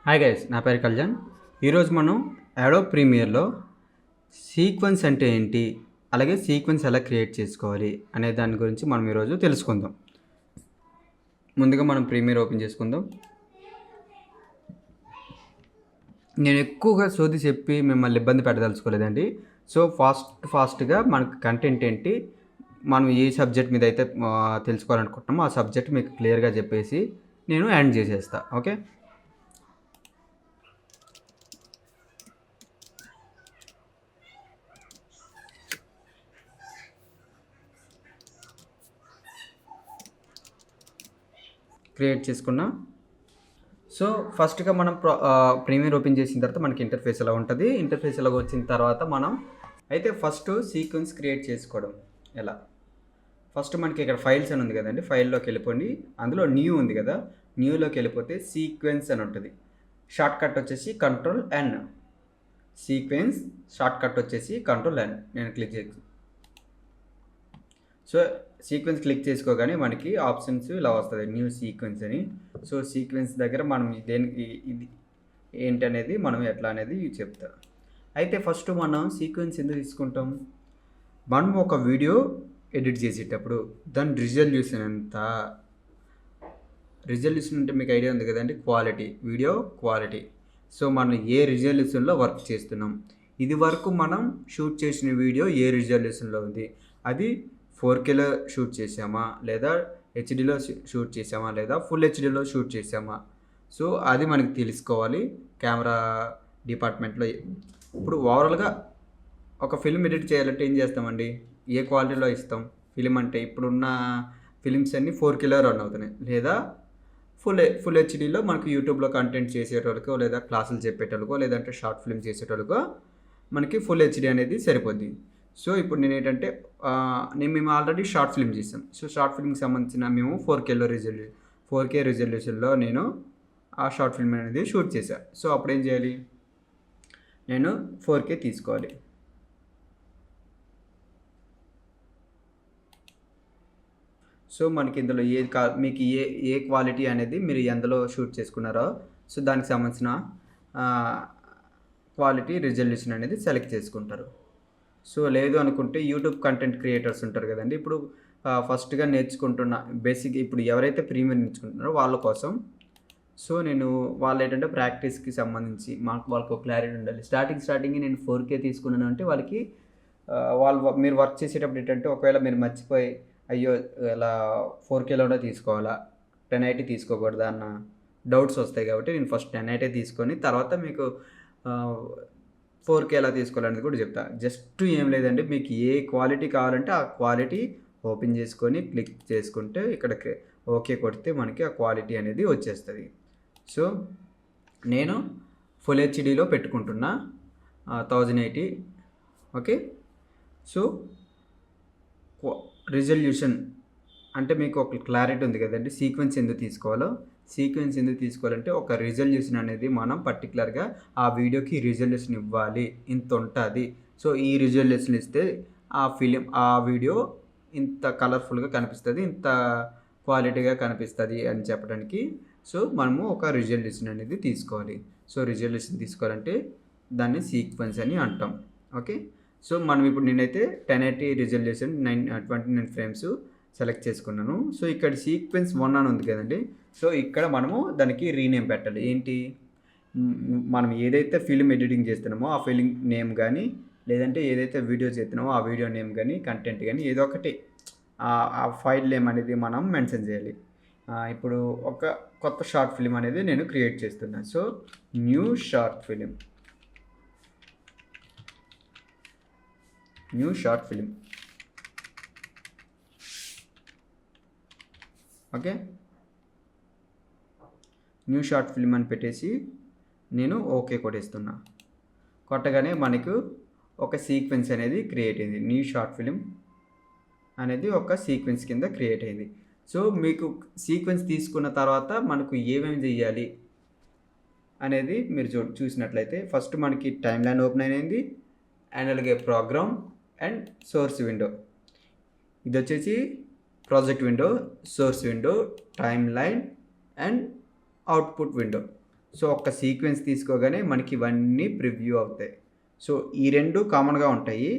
Hi guys, నా పేరు కళ్యాణ్. ఈరోజు మనం అడోబ్ ప్రీమియర్లో సీక్వెన్స్ అంటే ఏంటి, అలాగే సీక్వెన్స్ ఎలా క్రియేట్ చేసుకోవాలి అనే దాని గురించి మనం ఈరోజు తెలుసుకుందాం. ముందుగా మనం ప్రీమియర్ ఓపెన్ చేసుకుందాం. నేను ఎక్కువగా సోది చెప్పి మిమ్మల్ని ఇబ్బంది పెట్టదలుచుకోలేదండి. సో ఫాస్ట్గా మనకు కంటెంట్ ఏంటి, మనం ఏ సబ్జెక్ట్ మీద అయితే తెలుసుకోవాలనుకుంటున్నామో ఆ సబ్జెక్ట్ మీకు క్లియర్గా చెప్పేసి నేను ఎండ్ చేసేస్తా. ఓకే, క్రియేట్ చేసుకున్నా. సో ఫస్ట్గా మనం ప్రీమియర్ ఓపెన్ చేసిన తర్వాత మనకి ఇంటర్ఫేస్ ఎలా ఉంటుంది. ఇంటర్ఫేస్ ఎలా వచ్చిన తర్వాత మనం అయితే ఫస్ట్ సీక్వెన్స్ క్రియేట్ చేసుకోవడం ఎలా. ఫస్ట్ మనకి ఇక్కడ ఫైల్స్ అని ఉంది కదండి, ఫైల్లోకి వెళ్ళిపోండి. అందులో న్యూ ఉంది కదా, న్యూలోకి వెళ్ళిపోతే సీక్వెన్స్ అని ఉంటుంది. షార్ట్ కట్ వచ్చేసి Ctrl+N. సీక్వెన్స్ షార్ట్ కట్ వచ్చేసి Ctrl+N. నేను క్లిక్ చేసి సో సీక్వెన్స్ క్లిక్ చేసుకోగానే మనకి ఆప్షన్స్ ఇలా వస్తుంది, న్యూ సీక్వెన్స్ అని. సో సీక్వెన్స్ దగ్గర మనం దేనికి ఇది ఏంటనేది మనం ఎట్లా అనేది చెప్తా. అయితే ఫస్ట్ మనం సీక్వెన్స్ ఎందుకు తీసుకుంటాం, మనం ఒక వీడియో ఎడిట్ చేసేటప్పుడు దాని రిజల్యూషన్ ఎంత. రిజల్యూషన్ అంటే మీకు ఐడియా ఉంది కదండి, క్వాలిటీ, వీడియో క్వాలిటీ. సో మనం ఏ రిజల్యూషన్లో వర్క్ చేస్తున్నాం, ఇది వరకు మనం షూట్ చేసిన వీడియో ఏ రిజల్యూషన్లో ఉంది, అది 4Kలో షూట్ చేసామా, లేదా హెచ్డీలో షూట్ చేసామా, లేదా ఫుల్ హెచ్డీలో షూట్ చేసామా. సో అది మనకి తెలుసుకోవాలి కెమెరా డిపార్ట్మెంట్లో. ఇప్పుడు ఓవరాల్గా ఒక ఫిల్మ్ ఎడిట్ చేయాలంటే ఏం చేస్తామండి, ఏ క్వాలిటీలో ఇస్తాం ఫిలిం అంటే. ఇప్పుడున్న ఫిలిమ్స్ అన్నీ 4Kలో రన్ అవుతున్నాయి, లేదా ఫుల్ హెచ్డీలో మనకు యూట్యూబ్లో కంటెంట్ చేసేటోళ్ళకో, లేదా క్లాసులు చెప్పేటోళ్ళకో, లేదంటే షార్ట్ ఫిల్మ్ చేసేటోళ్ళకో మనకి ఫుల్ హెచ్డీ అనేది సరిపోద్ది. సో ఇప్పుడు నేను ఏంటంటే మేము ఆల్రెడీ షార్ట్ ఫిల్మ్ చేసాం. సో షార్ట్ ఫిల్మ్కి సంబంధించిన మేము 4K రిజల్యూషన్లో నేను ఆ షార్ట్ ఫిల్మ్ అనేది షూట్ చేశాను. సో అప్పుడు ఏం చేయాలి, నేను 4K తీసుకోవాలి. సో మనకి ఇందులో మీకు ఏ క్వాలిటీ అనేది మీరు ఎందులో షూట్ చేసుకున్నారో సో దానికి సంబంధించిన క్వాలిటీ రిజల్యూషన్ అనేది సెలెక్ట్ చేసుకుంటారు. సో లేదు అనుకుంటే యూట్యూబ్ కంటెంట్ క్రియేటర్స్ ఉంటారు కదండి, ఇప్పుడు ఫస్ట్గా నేర్చుకుంటున్న బేసిక్, ఇప్పుడు ఎవరైతే ప్రీమియర్ నేర్చుకుంటున్నారో వాళ్ళ కోసం. సో నేను వాళ్ళు ఏంటంటే ప్రాక్టీస్కి సంబంధించి వాళ్ళకు క్లారిటీ ఉండాలి. స్టార్టింగ్ నేను 4K తీసుకున్నాను అంటే వాళ్ళకి మీరు వర్క్ చేసేటప్పుడు ఏంటంటే ఒకవేళ మీరు మర్చిపోయి అయ్యో ఇలా 4Kలోనే తీసుకోవాలా 1080 తీసుకోకూడదా అన్న డౌట్స్ వస్తాయి. కాబట్టి నేను ఫస్ట్ 1080 తీసుకొని తర్వాత మీకు 4K ఎలా తీసుకోవాలనేది కూడా చెప్తా. జస్ట్ ఏం లేదండి, మీకు ఏ క్వాలిటీ కావాలంటే ఆ క్వాలిటీ ఓపెన్ చేసుకొని క్లిక్ చేసుకుంటే ఇక్కడ ఓకే కొడితే మనకి ఆ క్వాలిటీ అనేది వచ్చేస్తుంది. సో నేను ఫుల్ హెచ్డీలో పెట్టుకుంటున్నా 1080. ఓకే, సో రిజల్యూషన్ అంటే మీకు ఒక క్లారిటీ ఉంది కదండి, సీక్వెన్స్ ఎందుకు తీసుకోవాలంటే ఒక రిజల్యూషన్ అనేది మనం పర్టికులర్గా ఆ వీడియోకి రిజల్యూషన్ ఇవ్వాలి, ఇంత ఉంటుంది. సో ఈ రిజల్యూషన్ ఇస్తే ఆ వీడియో ఇంత కలర్ఫుల్గా కనిపిస్తుంది, ఇంత క్వాలిటీగా కనిపిస్తుంది అని చెప్పడానికి. సో మనము ఒక రిజల్యూషన్ అనేది తీసుకోవాలి. సో రిజల్యూషన్ తీసుకోవాలంటే దాన్ని సీక్వెన్స్ అని అంటాం. ఓకే, సో మనం ఇప్పుడు నేనైతే 1080 రిజల్యూషన్ 29 ఫ్రేమ్స్ సెలెక్ట్ చేసుకున్నాను. సో ఇక్కడ సీక్వెన్స్ 1 అని ఉంది కదండి, సో ఇక్కడ మనము దానికి రీనేమ్ పెట్టాలి. ఏంటి, మనం ఏదైతే ఫిల్మ్ ఎడిటింగ్ చేస్తున్నామో ఆ ఫిల్మ్ నేమ్ కానీ, లేదంటే ఏదైతే వీడియో చేస్తున్నామో ఆ వీడియో నేమ్ కానీ, కంటెంట్ కానీ ఏదో ఒకటి ఆ ఫైల్ నేమ్ అనేది మనం మెన్షన్ చేయాలి. ఇప్పుడు ఒక కొత్త షార్ట్ ఫిల్మ్ అనేది నేను క్రియేట్ చేస్తున్నాను. So new short film. Okay, new short film అని పెట్టేసి నేను ఓకే కొట్టేస్తున్నా. కొట్టగానే మనకు ఒక సీక్వెన్స్ అనేది క్రియేట్ అయింది. న్యూ షార్ట్ ఫిల్మ్ అనేది ఒక సీక్వెన్స్ కింద క్రియేట్ అయింది. సో మీకు సీక్వెన్స్ తీసుకున్న తర్వాత మనకు ఏమేమి చేయాలి అనేది మీరు చూసినట్లయితే ఫస్ట్ మనకి టైమ్ లైన్ ఓపెన్ అయింది, అండ్ అలాగే ప్రోగ్రామ్ అండ్ సోర్స్ విండో. ఇది వచ్చేసి project window, source window, time line and output window. So ఒక సీక్వెన్స్ తీసుకోగానే మనకి ఇవన్నీ ప్రివ్యూ అవుతాయి. సో ఈ రెండు కామన్గా ఉంటాయి.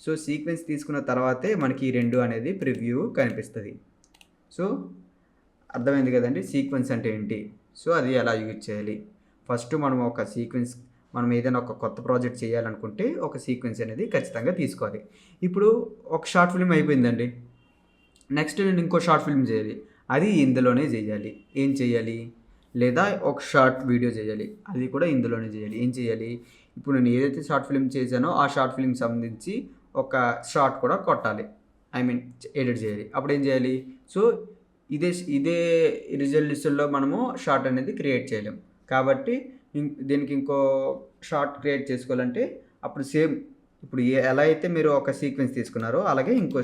సో సీక్వెన్స్ తీసుకున్న తర్వాతే మనకి ఈ రెండు అనేది ప్రివ్యూ కనిపిస్తుంది. సో అర్థమైంది కదండి సీక్వెన్స్ అంటే ఏంటి. సో అది ఎలా యూజ్ చేయాలి. ఫస్ట్ మనం ఒక సీక్వెన్స్, మనం ఏదైనా ఒక కొత్త ప్రాజెక్ట్ చేయాలనుకుంటే ఒక సీక్వెన్స్ అనేది ఖచ్చితంగా తీసుకోవాలి. ఇప్పుడు ఒక షార్ట్ ఫిల్మ్ అయిపోయిందండి, నెక్స్ట్ నేను ఇంకో షార్ట్ ఫిల్మ్ చేయాలి, అది ఇందులోనే చేయాలి. ఏం చేయాలి, లేదా ఒక షార్ట్ వీడియో చేయాలి, అది కూడా ఇందులోనే చేయాలి. ఏం చేయాలి, ఇప్పుడు నేను ఏదైతే షార్ట్ ఫిల్మ్ చేశానో ఆ షార్ట్ ఫిల్మ్ సంబంధించి ఒక షార్ట్ కూడా కొట్టాలి, ఐ మీన్ ఎడిట్ చేయాలి. అప్పుడు ఏం చేయాలి, సో ఇదే రిజల్యూషన్లో మనము షార్ట్ అనేది క్రియేట్ చేయలేం. కాబట్టి దీనికి ఇంకో షార్ట్ క్రియేట్ చేసుకోవాలంటే అప్పుడు సేమ్ ఇప్పుడు ఎలా అయితే మీరు ఒక సీక్వెన్స్ తీసుకున్నారో అలాగే ఇంకో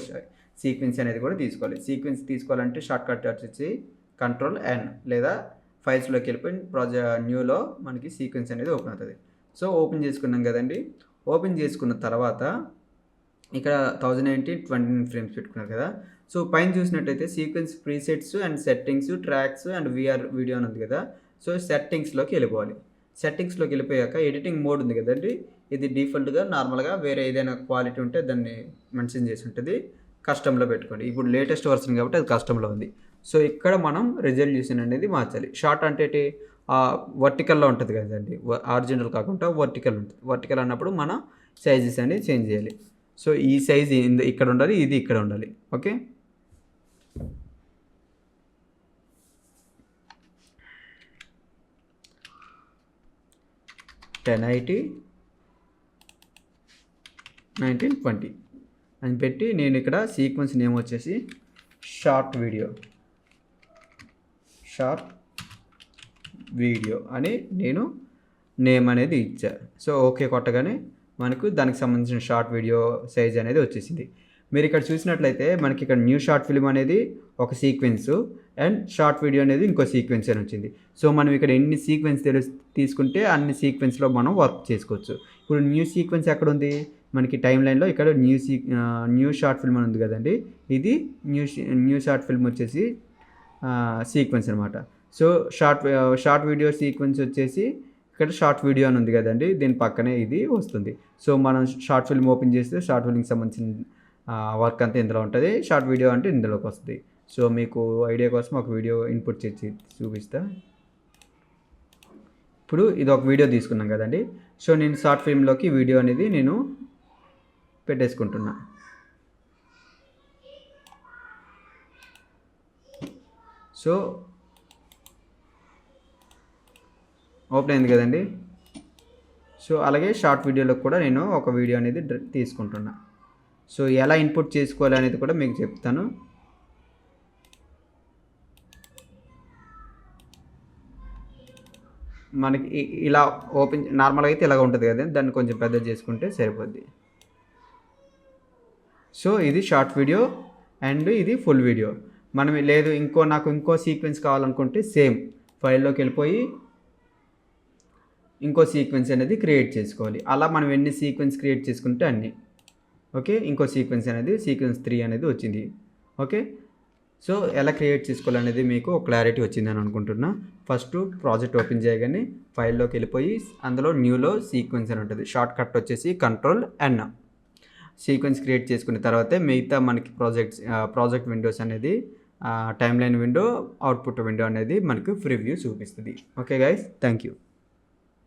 సీక్వెన్స్ అనేది కూడా తీసుకోవాలి. సీక్వెన్స్ తీసుకోవాలంటే షార్ట్ కట్ వచ్చేసి Ctrl+N, లేదా ఫైల్స్లోకి వెళ్ళిపోయి న్యూలో మనకి సీక్వెన్స్ అనేది ఓపెన్ అవుతుంది. సో ఓపెన్ చేసుకున్నాం కదండి. ఓపెన్ చేసుకున్న తర్వాత ఇక్కడ 1080 29 ఫ్రేమ్స్ పెట్టుకున్నారు కదా. సో పైన చూసినట్టయితే sequence presets and settings, tracks and VR video అని ఉంది కదా. సో సెట్టింగ్స్లోకి వెళ్ళిపోవాలి. సెట్టింగ్స్లోకి వెళ్ళిపోయాక ఎడిటింగ్ మోడ్ ఉంది కదండి, ఇది డిఫాల్ట్గా నార్మల్గా వేరే ఏదైనా క్వాలిటీ ఉంటే దాన్ని మెన్షన్ చేసి ఉంటుంది, కస్టమ్లో పెట్టుకోండి. ఇప్పుడు లేటెస్ట్ వర్షన్ కాబట్టి అది కస్టమ్లో ఉంది. సో ఇక్కడ మనం రిజల్యూషన్ అనేది మార్చాలి. షార్ట్ అంటే వర్టికల్లో ఉంటుంది కదండి, ఆరిజినల్ కాకుండా వర్టికల్ ఉంటుంది. వర్టికల్ అన్నప్పుడు మన సైజెస్ అనేది చేంజ్ చేయాలి. సో ఈ సైజ్ ఇక్కడ ఉండాలి, ఇది ఇక్కడ ఉండాలి. ఓకే, (1080 1920) అని పెట్టి నేను ఇక్కడ సీక్వెన్స్ నేమ్ వచ్చేసి షార్ట్ వీడియో అని నేను నేమ్ అనేది ఇచ్చా. సో ఓకే కొట్టగానే మనకు దానికి సంబంధించిన షార్ట్ వీడియో సైజ్ అనేది వచ్చేసింది. మీరు ఇక్కడ చూసినట్లయితే మనకి ఇక్కడ న్యూ షార్ట్ ఫిల్మ్ అనేది ఒక సీక్వెన్స్ అండ్ షార్ట్ వీడియో అనేది ఇంకో సీక్వెన్స్ అని వచ్చింది. సో మనం ఇక్కడ ఎన్ని సీక్వెన్స్ తీసుకుంటే అన్ని సీక్వెన్స్లో మనం వర్క్ చేసుకోవచ్చు. ఇప్పుడు న్యూ సీక్వెన్స్ ఎక్కడ ఉంది, మనకి టైం లైన్లో ఇక్కడ న్యూ షార్ట్ ఫిల్మ్ అని ఉంది కదండి, ఇది న్యూ షార్ట్ ఫిల్మ్ వచ్చేసి సీక్వెన్స్ అనమాట. సో షార్ట్ వీడియో సీక్వెన్స్ వచ్చేసి ఇక్కడ షార్ట్ వీడియో అని ఉంది కదండి, దీని పక్కనే ఇది వస్తుంది. సో మనం షార్ట్ ఫిల్మ్ ఓపెన్ చేస్తే షార్ట్ ఫిల్మ్కి సంబంధించిన వర్క్ అంతా ఇందులో ఉంటుంది, షార్ట్ వీడియో అంటే ఇందులోకి వస్తుంది. సో మీకు ఐడియా కోసం ఒక వీడియో ఇన్పుట్ చేసి చూపిస్తా. ఇప్పుడు ఇది ఒక వీడియో తీసుకున్నాం కదండి. సో నేను షార్ట్ ఫిల్మ్లోకి వీడియో అనేది నేను పెట్టేసుకుంటున్నా. సో ఓపెన్ అయింది కదండి. సో అలాగే షార్ట్ వీడియోలో కూడా నేను ఒక వీడియో అనేది తీసుకుంటున్నా. సో ఎలా ఇన్పుట్ చేసుకోవాలి అనేది కూడా మీకు చెప్తాను. మనకి ఇలా ఓపెన్ నార్మల్గా అయితే ఇలాగ ఉంటుంది కదా, దాన్ని కొంచెం పెద్ద చేసుకుంటే సరిపోద్ది. సో ఇది షార్ట్ వీడియో అండ్ ఇది ఫుల్ వీడియో. మనం లేదు నాకు ఇంకో సీక్వెన్స్ కావాలనుకుంటే సేమ్ ఫైల్లోకి వెళ్ళిపోయి ఇంకో సీక్వెన్స్ అనేది క్రియేట్ చేసుకోవాలి. అలా మనం ఎన్ని సీక్వెన్స్ క్రియేట్ చేసుకుంటే అన్ని. ఓకే, ఇంకో సీక్వెన్స్ అనేది సీక్వెన్స్ 3 అనేది వచ్చింది. ఓకే, సో ఎలా క్రియేట్ చేసుకోవాలనేది మీకు ఒక క్లారిటీ వచ్చిందని అనుకుంటున్నా. ఫస్ట్ ప్రాజెక్ట్ ఓపెన్ చేయగానే ఫైల్లోకి వెళ్ళిపోయి అందులో న్యూలో సీక్వెన్స్ అని ఉంటుంది, షార్ట్ కట్ వచ్చేసి Ctrl+N. సీక్వెన్స్ క్రియేట్ చేసుకున్న తర్వాతే మిగతా మనకి ప్రాజెక్ట్ విండోస్ అనేది time line window, output window అనేది మనకు ప్రివ్యూ చూపిస్తుంది. Okay guys, thank you.